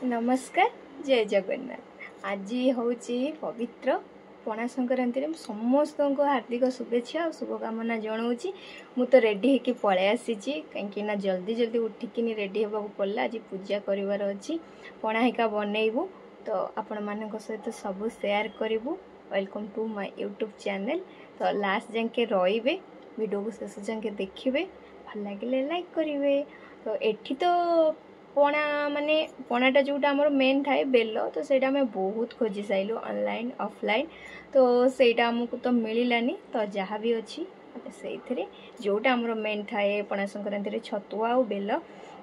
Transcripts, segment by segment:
नमस्कार जय जगन्नाथ। आज हूँ पवित्र पणा संक्रांति समस्त को हार्दिक शुभेच्छा और शुभकामना जनाऊँगी। मु तो रेडी होकर पलि आसी कहीं जल्दी जल्दी उठिकी रेडी होगा पड़ा। आज पूजा करार अच्छी पणा हिका बनइबू तो आपण मान सहित सब शेयर करूँ। Welcome to my YouTube channel. तो लास्ट जाके रे वीडियो को शेष जाके देखिए, भल लगे लाइक करेंगे। तो एठी तो पणा माने पणाटा जोटा आमर मेन थाए बेल, तो सेटा आम बहुत खोजी साइलु ऑनलाइन ऑफलाइन, तो सेटा आमको तो मिलानी। तो जहाँ भी अच्छी से जोटा आमर मेन थाए पणा संक्रांति छतुआ और बेल,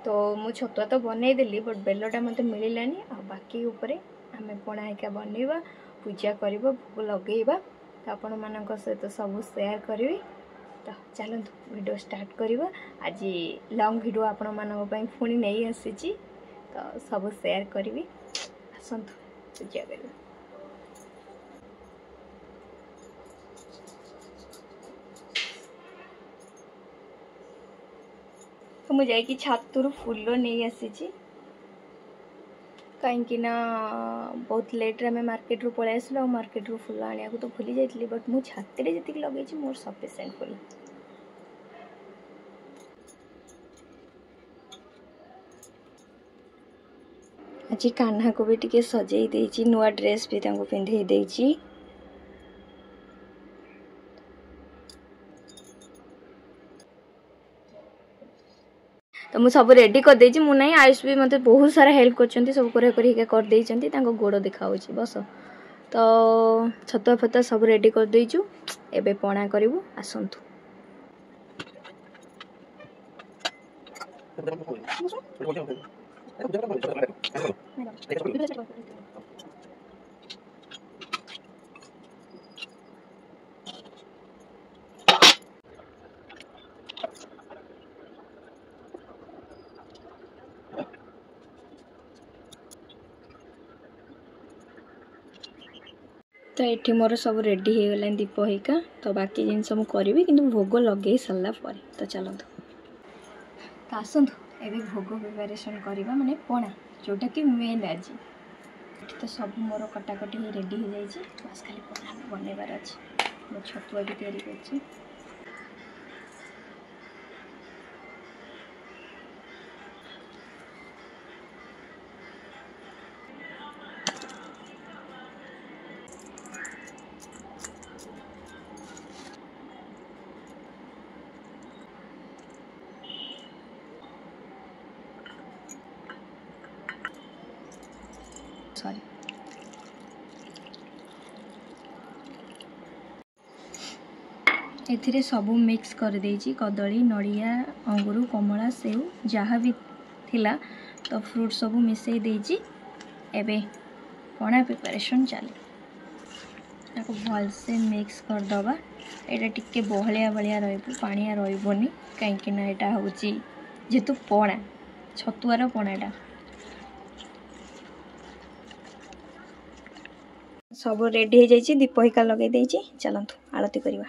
तो मु छतुआ तो बनईदेली बट बेलटा मत मिलानी। आ बाकी उपरे आम पणा हिका बनइबा, पूजा करवा, भोग लगेबा। तो आपण मान सहित सब शेयर करी। तो चलतु वीडियो स्टार्ट करवा। आज लॉन्ग वीडियो आपण मान पुणी नहीं आसी, तो सब शेयर करी। आसतु पूजा कर। तो मुझे जाकि छातुर फूल नहीं आसी, कहीं बहुत लेट्रे आम मार्केट रू पलि आसलु। मार्केट रू फूल आने को तो भूली जाइली, बट मु छाती जी लगे मोर सफिशिएंट फूल। आज कान्हा को भी टिके सजई देछि, नुआ ड्रेस भी तांको पिंधई देछि। तो मुझे सब रेडी कर देछि। मु नहीं आयुष भी मते बहुत सारा हेल्प करछंती, सब कर देछंती। तांको गोड़ देखा होछि बस। तो छतुआ फतुआ सब रेडी कर देछु, एबे पणा करिवु। आसंतु तो ये मोर सब रेडी हो गला दीप हिका। तो बाकी जिनस मुझे करी कि भोग लगे सारा पर। तो चलतु तो आसतु एबे भोग प्रिपरेशन करवा, माने पणा जोटा कि मेन। आज तो सब मोर कटाकटी रेडी हो जाए, बस खाली पणा बनइबार अच्छे। मो छतुआ भी तैयारी कर। सॉरी एथिरे सबू मिक्स कर देछि। कदली, नड़िया, अंगूर, कमला, सेव जहाँ भी थिला तो फ्रूट सबू मिसई देछि। एबे पणा प्रिपरेशन चले, ताको भल से मिक्स कर दबा। एटा टिके बहलिया बलिया रहबो, पानिया रहबोनी, काहेकि ना एटा होछि जेतु पणा छतुआर पणाटा। सब रेडी हो जाइए, दीप हिका लगे देछि। चलतु आरती करवा।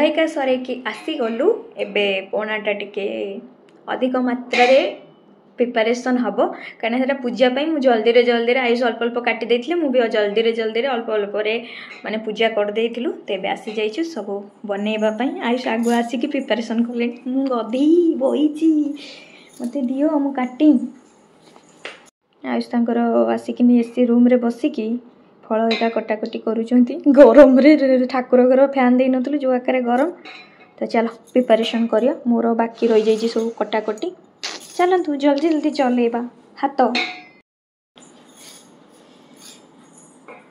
का सरे कि आसी गलु। एबे पणाटा टिके अधिक मात्रा रे प्रिपरेशन हम कहीं पूजा जल्दी जल्दी आयुष अल्प अल्प काटी देथिले मुझे जल्दी अल्प अल्प माने पूजा कर देथिलु तेबे आसी जाइछु सब बनेबा पई आयुष आगु आसिकी प्रिपरेशन कले मु गधी बहिची मते दियो मु काटी आयुष तांकर आसिकी एसी रूम रे बसिकी फल एका कटाकटी करूचंती गरम रे ठाकुर घर फैन दे नथलु जो आकार गरम तो चलो प्रिपरेशन करियो मोर बाकी रही जाइए सब कटाकटी चलतु जल्दी जल्दी चलेबा हाथ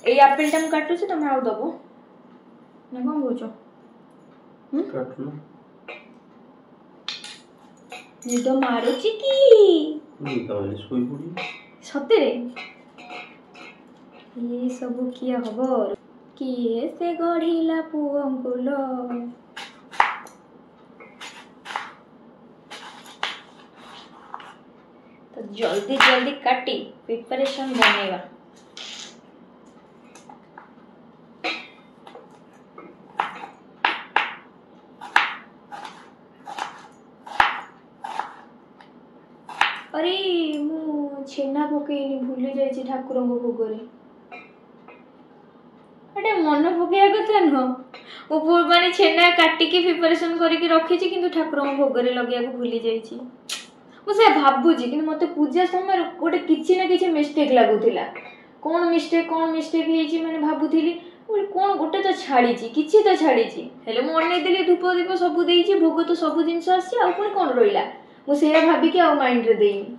ए एप्पल टा काटू से तुम आउ दबो ना कौन बोचो काटलो निद मारुची की निद सोई पड़ी सतेरे ये सब किए हब किए से गढ़िला पुअंकुल तो जल्दी जल्दी काटी प्रिपरेशन बनेगा अरे मु छेना पकईनी भूली जाइए ठाकुर भोगरे अरे मन पकड़ा कथा नुह वो माने छेना काटिकी प्रिपरेशन करके रखी किंतु ठाकुर भोगरे लगे भूली जाइए मुझे भावुची कि मत पूजा समय गोटे किसी ना किसी मिस्टेक लगुला कौन मिस्टेक मैंने भावुली कौन गोटे तो छाड़ी किसी तो छाड़ी हेले मुझे धूप दीप सब देती भोग तो सब जिनस आसी कौन रहा मुझे भाविकी माइंड रे देनी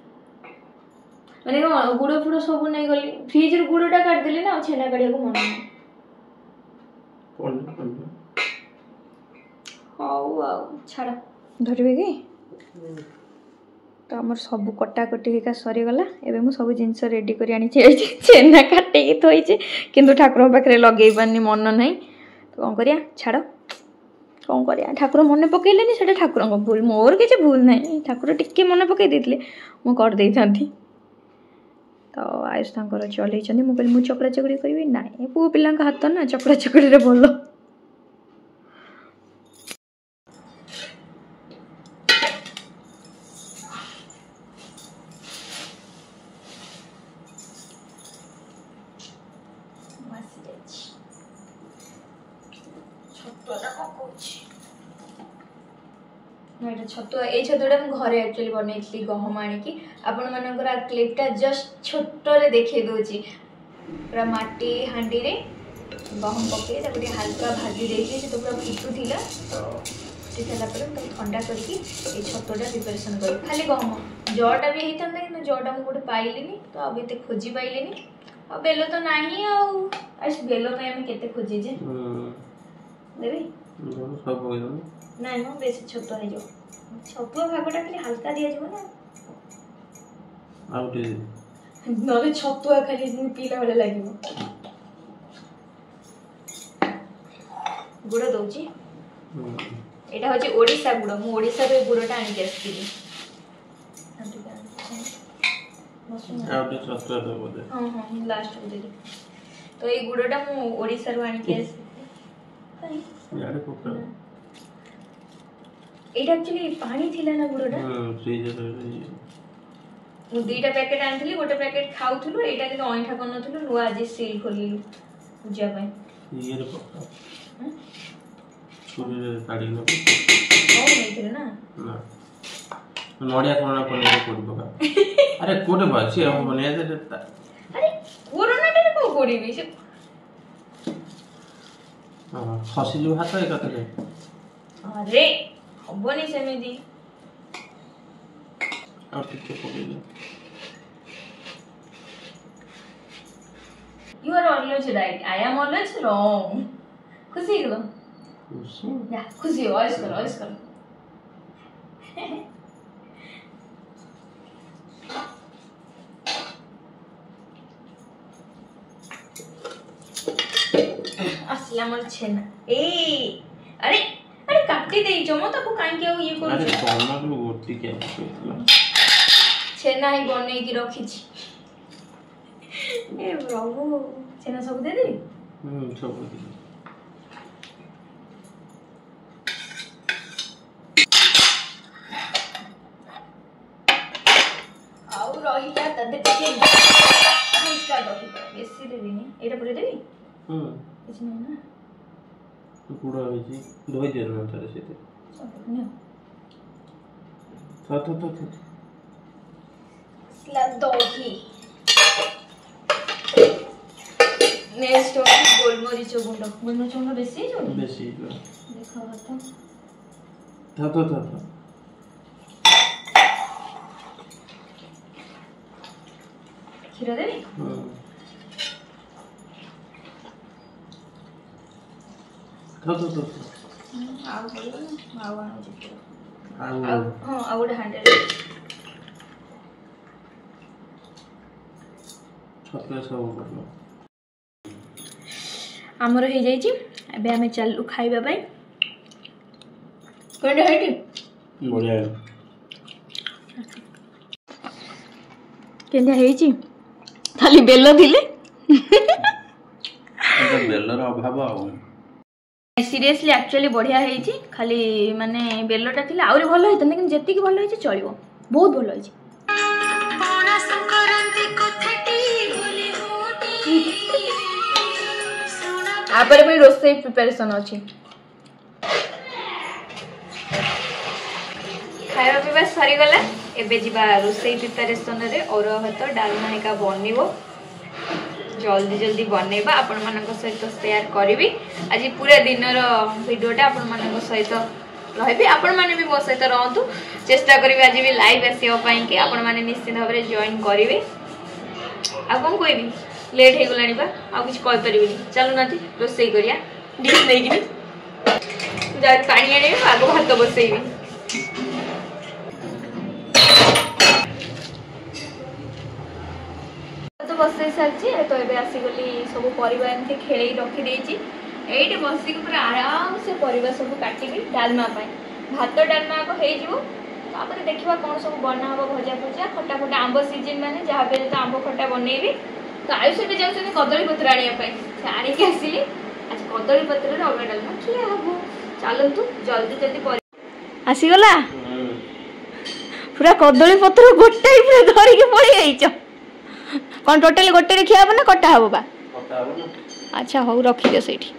मैंने कौन गुड़ फुड़ सब नहीं गली फ्रिज रू गुड़टा काटिदेली ना छेना काढ़ा मन हौ छाड़ धरवे कि तो आमर सब कटाकटी हिका सरीगला एवं मुझे सब जिनस रेडी कर छेना काटिकी थोचे किंतु ठाकुर पाखे लगे पानी मन ना तो कौन करिया छाड़ कौन करिया ठाकुर मन पकईले से ठाकुर भूल मोर किसी भूल ना ठाकुर टिके मन पकई देते मुझे था तो आयुष तांकर चलई मुझे कहली मुझे चकड़ा चकड़ी करी ना पु पिला हाथ ना चकड़ा चकड़ी भल छतुआ ये छतुटा मुझे एक्चुअली बनई गहम आणिकी आपण मानकर क्लिपटा जस्ट छोटे देखे दूची पूरा माटी हांडी रे गहम पकई हल्का भाजी देती तो पूरा फुटुला फुटी सारापर ठंडा करके ये छतुटा प्रिपरेशन कर खाली गहम जटा भी होता कि जटा मुझे गोटे पाइली तो अब ये खोजी पाइली आ बेल तो नहीं आज बेल आम के खोजीजे देवी ना ना बेस छतुआ हो जाओ छतुआ भागटा खाली हल्का दि जाव ना ना छतुआ खाली पीला बेले लगे गुड़ दौची यहाँ हूँ ओडिशा गुड़ मुझे गुड़टा आणिक आसती हाँ हाँ लास्ट को देदी तो ये गुड़टा मुझे आणिक एटा एक्चुअली पानी थिला ना गुड़टा मु दुईटा पैकेट आनी गोटे पैकेट खाऊलु एटा कि अईठा कर नुआ आज सील खोलु पूजा ये ना नड़िया कोना पने कोडी पका अरे कोडे बासी हम बने दे अरे कोरोना टे को कोडीबी से हां खसिलु हाथ एक कतरे अरे हबनी सेमेदी और टिके पकेले You are always right. I am always wrong. खुशी करो या खुशी हो ऐसे करो असला मन छेना ए अरे अरे काटी दे जो मत को काई के ये करू अरे सोना को गोटी के छेना ही बने की रखी छी ए प्रभु छेना सब दे दे सब दे तदे टिके इसका दही बेसी देबिनी एटा पुरे देबी कुछ नहीं ना पूरा होई छी दही दे ना तारे से सब था स्ला दही नेक्स्ट गोलमरीच गुंड बेसी जो देखो था खीर देबी आउ बोलो ना आउ आनो जी आउ हां आउ गोटे हांडे छतरे सब करलो आमर हो जाइए एबे आमे चलू खाइबा भाई कोंडे हेटी बढ़िया केंद्या हेची खाली बेलो दिले बेलर अभाव आ सीरियसली एक्चुअली बढ़िया हेची खाली माने बेलोटा थिला आउरी भलो हेतन लेकिन जेति की भलो हेची चलिबो बहुत भलो हेची पोना संक्रांति कथटी भोले होती आपर भी रोसे प्रिपरेशन अछि खाଇବା पिबा सरी गला एबे जिबा रोसे प्रिपरेशन रे और हतो डालमा हेका बनिबो जल्दी जल्दी बनेबा आपण मानक सहित शेयर करबी आज पूरा दिन रो वीडियोटा आपण मानक सहित रहबी आपण माने भी मो सहित रहंतु चेष्टा करबी आज भी लाइव आसीओ पई कि आपण माने निश्चित भाबरे जॉइन करबी आ कोन कोइबी लेट हे गलानी बा आ कुछ कॉल परिबी चलो नाती रोसई करिया डिश नै कि जा पानी आने आगो भात बसैबी तो बसई सारची तो एबे आसी गली सब परिवार एमते खेलै रखी देची एइटे बसी के पूरा आराम से परिवार सब काटिबी डालमा पई भात डालमा को हे जिवो तापर देखिबा कोन सब बना हबो भजा भजा खट्टा खट्टा आंबो सीजन माने जहा पे तो आंबो खट्टा बनेबी तो आयुष भी जाउछन कदली पत्र आनिया पई सारी के आसीली आज कदली पत्र रे अबे डालमा किया हबो चलंतु जल्दी जल्दी आसी गला पूरा कदली पत्र गोटाई पूरा धरि के पड़ी आइछ कौन टोटली गोटे रे खिया ना कटा हबो बा अच्छा हो रखी दे सेठी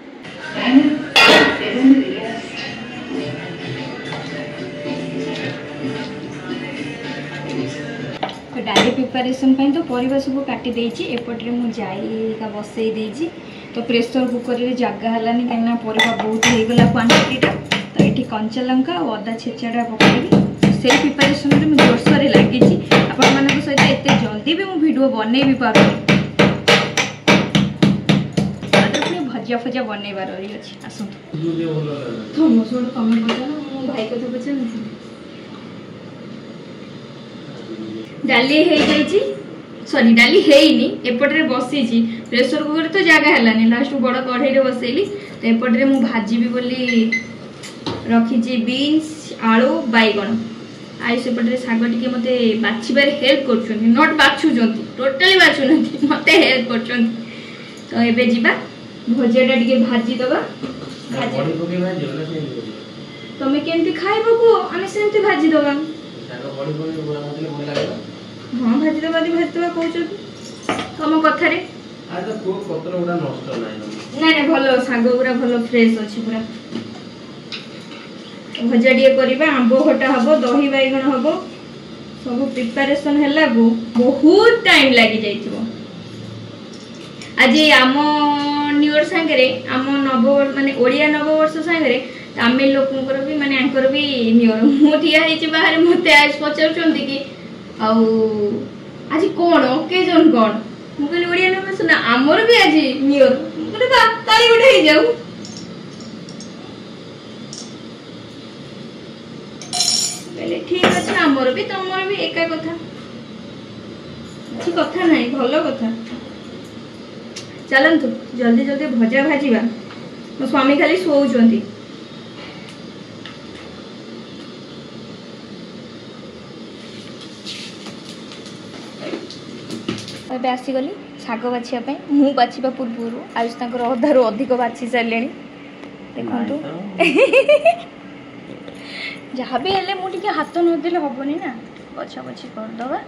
तो डाली प्रिपरेशन पई तो परिबा सब काटी देछि एपटरे मु जाई का बसई देछि तो प्रेशर कुकर रे जगह हलानी काना परिबा बहुत हे गला क्वांटिटी टा तो एठी कंचा लंका और अदा छेचाडा पकाइबी से प्रिपरेशन रे मु जोरसरे लागि छि आपण मानक सहित एते जल्दी भी मु वीडियो बनै भी पारो आदमी भजिया फजिया बनै बार रही अछि आसु तो मो सोड कमेंट बता मो भाई को तो बचा नहीं डाली हे जाई छि सॉरी डाली हेइनी एपटरे बसी छि प्रेशर कुकर तो जगह हलानी लास्ट बड़ कढ़ाई रे बसैली तो एपटरे मु भाजी भी बोली रखी छि बीन्स आलू बैगन आई सेपटे साग टिके मते बाछिबार हेल्प करछन नॉट बाछुजंती टोटली बाछुनंती मते हेल्प करछन तो एबे जिबा भजियाटा टिके भाजी दबा बड़ी पके भाजी होला सेंती तमे केंती खाइबो को आमे सेंती भाजी दबा साग बड़ी पके बुरा मते भल लागबा हां भाजी दबा कहउछ तम कथा रे आ तो को पत्र उडा नष्ट नाही नाही भलो साग उरा भलो फ्रेश अछि पूरा भजा टिके करबा आंबो खटा हबो दही बैगण हबो सब प्रिपरेशन हैला गो बहुत टाइम लागि जाइथिबो आज आम न्यू इयर संगे आम नववर्ष माने ओडिया नववर्ष संगे तमिल लोकंकर भी माने आंकर भी न्यू इयर मु ठिया हेछि बाहर मते आज पचारचंदी कि आ आज कोन ओकेजन कोन मु कहली ओडिया नववर्ष ना हमर भी आज न्यू इयर बोले बा ताली उठे ही जाऊ ठीक अच्छे आमर भी तुमर भी एका कथा अच्छी कथा नहीं भलो कथा चलंतु जल्दी जल्दी भजा भाजीबा मो स्वामी खाली सोउचंती एबे आसी गली साग बाछिया पे मु बाछिबा पूर्व आयुष तांकर अधारू अधिक बाछी सारलेनी देखंतु जहाँ भी हेले मुझे हाथ न देले हेनी ना बछा बछी करदे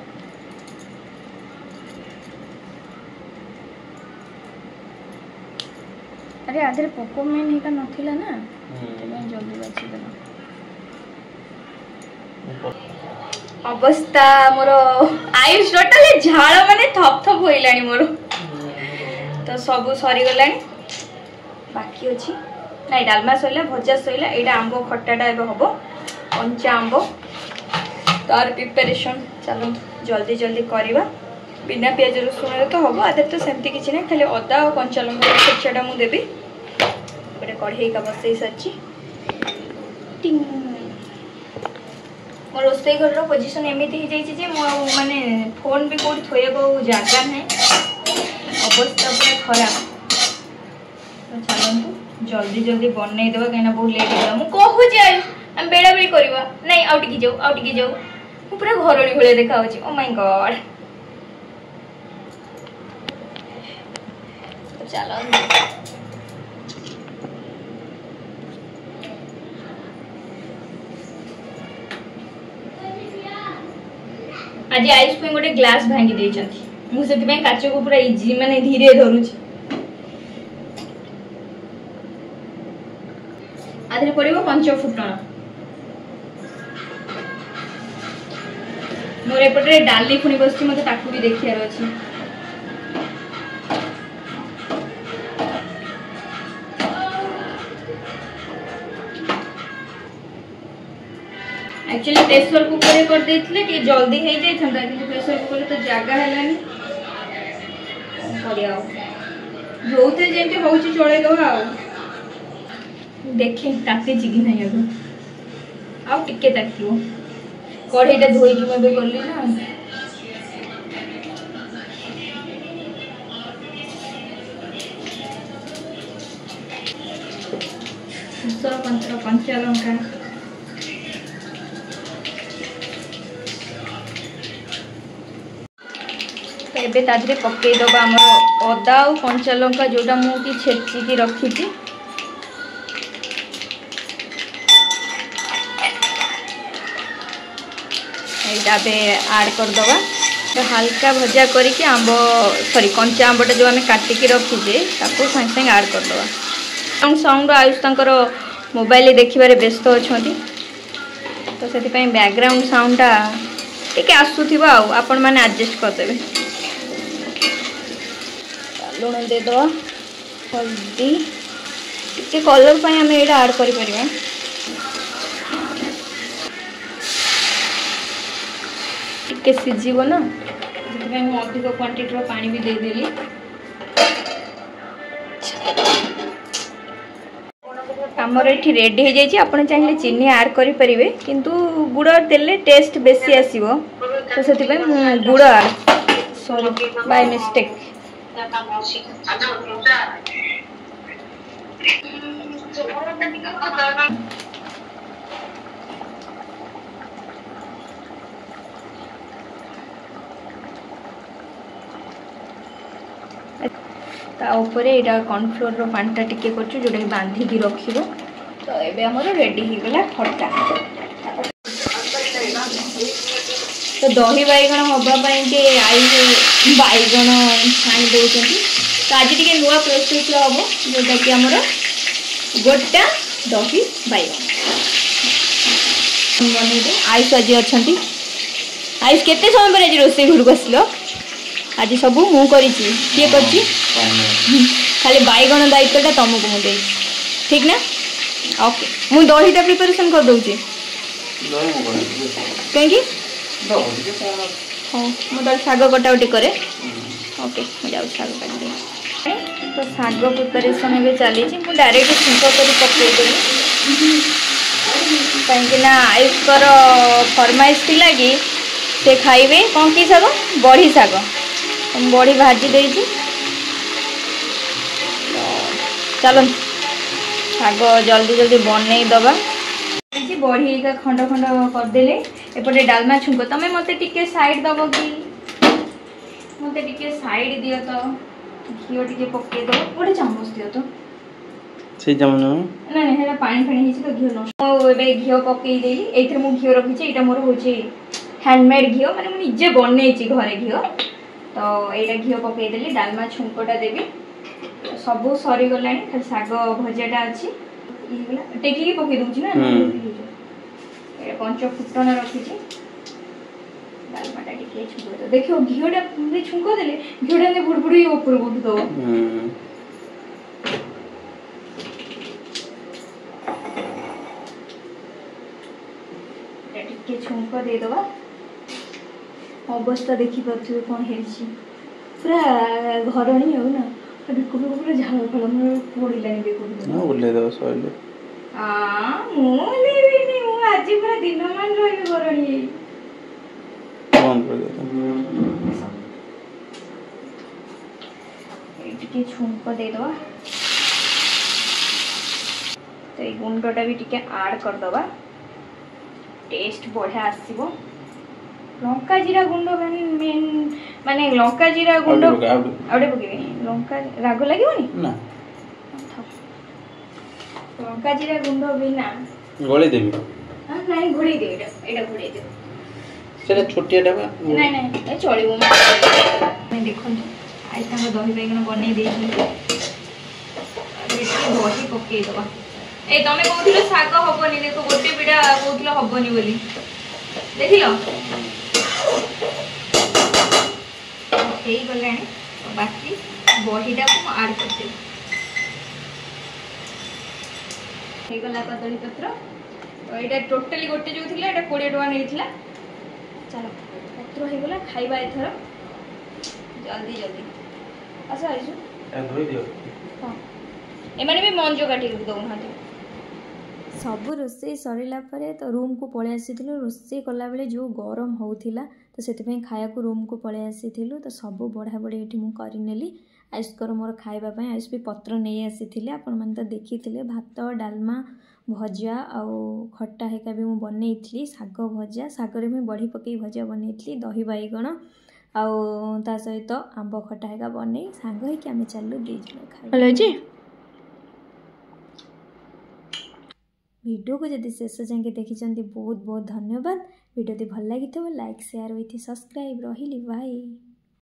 अरे आधे पोको मेन हेका नथिला ना तो जल्दी बाची देना अवस्था मोर आयुष टोटल झाड़ माने थप थप होइलानी मोर तो सब सरी गलानी बाकी अछि नहीं डालमा सइला भजा सइला एटा आंबो खट्टाटा एबे हबो कंचा आंबो तार प्रिपरेशन चलो जल्दी जल्दी करवा बिना प्याज रसुण तो हम आधे तो सेमती किसी ना खाली अदा और कंचा लंका छेचाटा मुझे देवी गोटे कढ़ई का बसई सारी मो रोसई घर पोजिशन एमती हो जाए माने फोन भी कौट थोड़ा जगह ना अवस्था पूरा खराब तो चलतु जल्दी जल्दी बनईदेवा कहीं बहुत लेट होगा मुझे कहूँ आम बेड़ा बेड़ी करवा नहीं आउ टिके जाऊ पूरा घरणी भाई देखा ओ माय गॉड तो चलो आज आयुष पे गोटे ग्लास भांगी देइछंती मुझे काच को पूरा इजी माने धीरे धरुची आधे पड़ो पंच फुटण मोर एपटे डाली पुणी बस मत भी देखार अच्छी एक्चुअली प्रेशर कुकर कर देथिले कि जल्दी हो जाई था कि प्रेशर कुकर तो जगह हैलानी करिया जोते जेंते होउची चले दवा देखे ताते चिगी नहीं आगो आउ टिके ताकियो कढ़ईटा धोई कि मैं गली ना कंचा लंका तो एबे तादरे पकई दबा हमर अदा और कंचा लंका जोटा मुझे छेचिकी रखी ऐड करदबा तो हल्का भजा करके आंब सॉरी कंचा आंबटा जो आम काटिकी रखीजे ताको सागे सागे ऐड करदबा साउंड आयुष तांकर मोबाइल देखिबारे व्यस्त अछंती तो से बैकग्राउंड साउंडटा टिके आसुथिबा आपण माने एडजस्ट करदेबे लुण देदबा हल्दी टिके कलर पई आम एटा ऐड करि परिबा टिके सिझिबो ना जे मैं अधिक क्वांटिटी रो पानी भी दे देली आमर ये रेडी हो जाए आपड़ चाहिए चीनी ऐड करें किंतु गुड़ देले टेस्ट बेसी आसीबो तो से गुड़ ऐड सॉरी बाय मिस्टेक यहाँ कॉर्नफ्लोर रो पानीटा टिके करछु जोटा कि बांधिकी रखिबो तो एबे हमर रेडी हो गला खट्टा तो दही बैगण हवा के आई बैगण छाणी दौरान तो आज टे नुआ प्रोसेस हम जोटा कि आमर गोटा दही बैगण बनइदे आयुष आज अच्छा आयुष केते समय पर आज रोसे घर को आसिल आज सब मु करी किए कर खाली बैगण दायित्वटा तुमको मुझे ठीक ना ओके मु दहीटा प्रिपरेशन कर दूची कहीं हाँ मुझे शाग कटाउटी करे ओके मुझे शाग काटे तो शाग प्रिपरेशन एवं चली डायरेक्ट छुंक कर पकईदेवी कहीं आयुषकर फरमाइश थी कि से खाइबे कौन की शाग बड़ी शाग बड़ी भाजी देती चलो शाग जल्दी जल्दी बनई दबा बड़ी का खंड खंड करदेले एपटे डालमा छुंक तमें मते टिके साइड दब कि मते टिके साइड दियो तो घिओ टिके पके दो गोटे चामच दियो तो से चामच ना ना हेला पानी फानी हिची तो घिओ नष्ट मो एबे घिओ पके देली एथरे मो घिओ रखिची एटा मोर होची हैंडमेड घिओ माने मो निजे बनैची घरे घिओ तो एटा घिओ पके देली डालमा छुंकटा देबी सब सरी गलानी खाली शाग भजाटा अच्छी टेकिकी पकई दूची ना पंच फुटन रखी डालमाटा टे छुंक देखो घीटा छुंक देले घीटा बुड़बुड़ ऊपर उठुदब टे छुंक देदबा अवस्था देखिपे कौन है पूरा घरणी हो ना बेक पूरा झाड़ फल पड़ानी बेक आज पूरा दिन मान रही घरणी छुंक देदबा तो ये गुंडटा भी टिके ऐड करदबा टेस्ट बढ़िया आसीबो लंका जीरा गुंड मेन माने लंका जीरा गुंड आउडे पकेबे लंका राग लागिवनी ना लंका जीरा गुंड बिना गोली देबी हां नहीं घोड़ी दे एटा घोड़ी दे सेटा छोटिया डबा नहीं नहीं ए चलिबो मैं देखन आई संग दही बैगन बनै देही बेटी दही पके दबा ए तमे कहथिलो साग हबनी देखो गोटे बिडा कहथिलो हबनी बोली देखिलो हे गलानी बाकी बहीटा को ऐड करते हे गला कदली पत्र तो एटा टोटली गोटे जो थिला एटा 20 टका नेइथिला चलो पत्र हे गला खाइबा एथर जल्दी जल्दी अच्छा आइसु ए धोई दियो हां ए माने भी मंजो काटी दउ ना सब रोषे सरला तो रूम को पलि आसीलु रोषे कला बेले जो गरम होउथिला तो से खाया को रूम को पलि आसीलु तो सब बढ़ा बढ़ी ये मुझे आयुष्कर मोर खावाई आयुष भी पत्र नहीं आसी आपण मैंने तो देखी भात डालमा भजा आउ खट्टा हेका भी मुझे बनई शाग भजा शागर में बड़ी पकई भजा बनई दही बैगण आउ ता सहित आंब खट्टा हेका बनई सांग होइक आमे चलु दी जण खाइ वीडियो को जब शेष जाए देखी बहुत बहुत धन्यवाद वीडियो भल लगी लाइक शेयर विथ सब्सक्राइब रही बाय।